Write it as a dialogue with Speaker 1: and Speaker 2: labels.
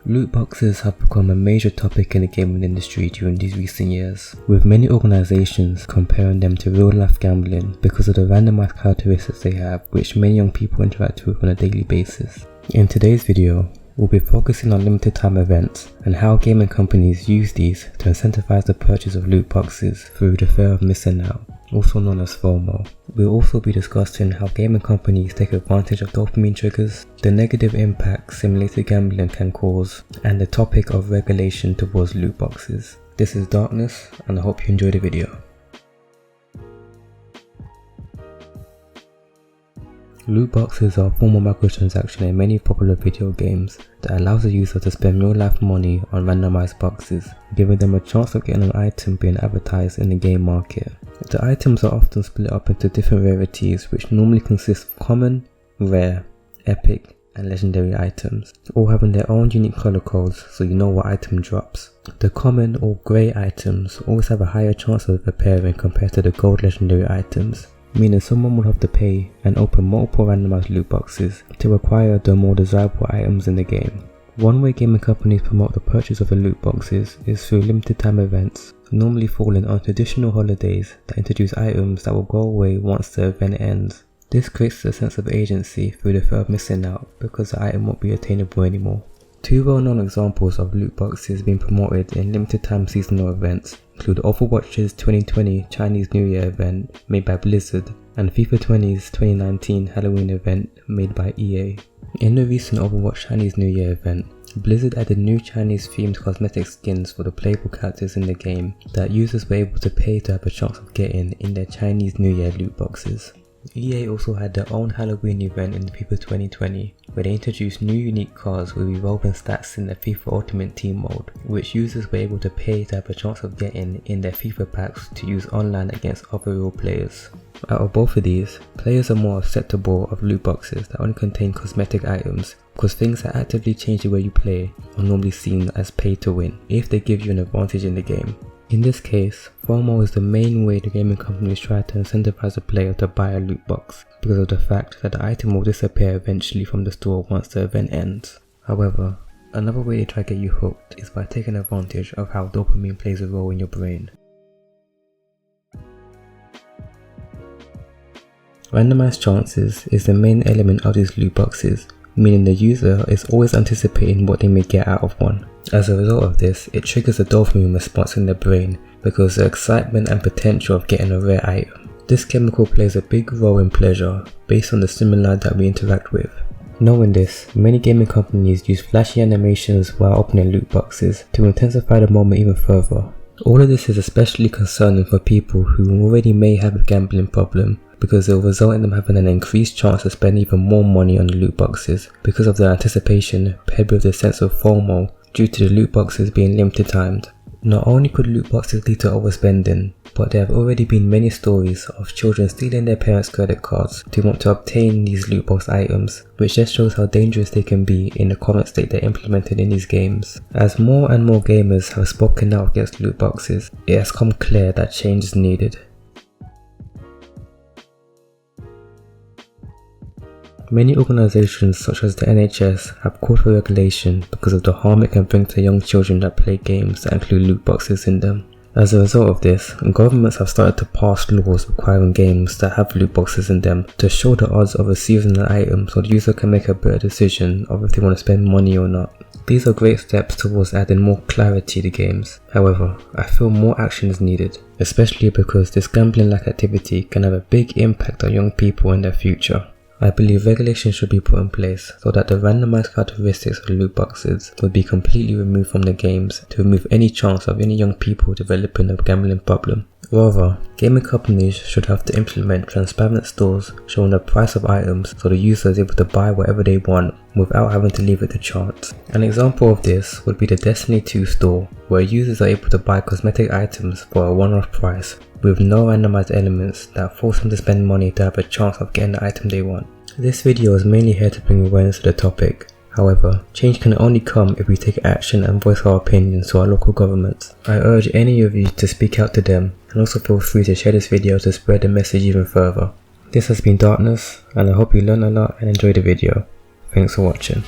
Speaker 1: Loot boxes have become a major topic in the gaming industry during these recent years, with many organizations comparing them to real-life gambling because of the randomized characteristics they have, which many young people interact with on a daily basis. In today's video, we'll be focusing on limited time events and how gaming companies use these to incentivize the purchase of loot boxes through the fear of missing out, also known as FOMO. We'll also be discussing how gaming companies take advantage of dopamine triggers, the negative impact simulated gambling can cause, and the topic of regulation towards loot boxes. This is Darkness, and I hope you enjoy the video. Loot boxes are a form of microtransaction in many popular video games that allows the user to spend real-life money on randomized boxes, giving them a chance of getting an item being advertised in the game market. The items are often split up into different rarities, which normally consist of common, rare, epic, and legendary items, all having their own unique color codes so you know what item drops. The common or grey items always have a higher chance of appearing compared to the gold legendary items, meaning someone will have to pay and open multiple randomized loot boxes to acquire the more desirable items in the game. One way gaming companies promote the purchase of the loot boxes is through limited time events, normally falling on traditional holidays that introduce items that will go away once the event ends. This creates a sense of agency through the fear of missing out because the item won't be attainable anymore. Two well-known examples of loot boxes being promoted in limited time seasonal events include Overwatch's 2020 Chinese New Year event made by Blizzard and FIFA 20's 2019 Halloween event made by EA. In the recent Overwatch Chinese New Year event, Blizzard added new Chinese themed cosmetic skins for the playable characters in the game that users were able to pay to have a chance of getting in their Chinese New Year loot boxes. EA also had their own Halloween event in FIFA 2020 where they introduced new unique cards with evolving stats in their FIFA Ultimate Team mode, which users were able to pay to have a chance of getting in their FIFA packs to use online against other real players. Out of both of these, players are more acceptable of loot boxes that only contain cosmetic items because things that actively change the way you play are normally seen as pay to win if they give you an advantage in the game. In this case, FOMO is the main way the gaming companies try to incentivize a player to buy a loot box because of the fact that the item will disappear eventually from the store once the event ends. However, another way they try to get you hooked is by taking advantage of how dopamine plays a role in your brain. Randomized chances is the main element of these loot boxes, meaning the user is always anticipating what they may get out of one. As a result of this, it triggers a dopamine response in the brain because of the excitement and potential of getting a rare item. This chemical plays a big role in pleasure based on the stimuli that we interact with. Knowing this, many gaming companies use flashy animations while opening loot boxes to intensify the moment even further. All of this is especially concerning for people who already may have a gambling problem because it will result in them having an increased chance to spend even more money on the loot boxes because of their anticipation paired with the sense of FOMO due to the loot boxes being limited timed. Not only could loot boxes lead to overspending, but there have already been many stories of children stealing their parents' credit cards to want to obtain these loot box items, which just shows how dangerous they can be in the current state they're implemented in these games. As more and more gamers have spoken out against loot boxes, it has come clear that change is needed. Many organizations such as the NHS have called for regulation because of the harm it can bring to young children that play games that include loot boxes in them. As a result of this, governments have started to pass laws requiring games that have loot boxes in them to show the odds of receiving an item so the user can make a better decision of if they want to spend money or not. These are great steps towards adding more clarity to games. However, I feel more action is needed, especially because this gambling-like activity can have a big impact on young people in their future. I believe regulation should be put in place so that the randomized characteristics of loot boxes would be completely removed from the games to remove any chance of any young people developing a gambling problem. Rather, gaming companies should have to implement transparent stores showing the price of items so the user is able to buy whatever they want without having to leave it to chance. An example of this would be the Destiny 2 store, where users are able to buy cosmetic items for a one-off price with no randomized elements that force them to spend money to have a chance of getting the item they want. This video is mainly here to bring awareness to the topic. However, change can only come if we take action and voice our opinions to our local governments. I urge any of you to speak out to them, and also feel free to share this video to spread the message even further. This has been Darkness, and I hope you learned a lot and enjoyed the video. Thanks for watching.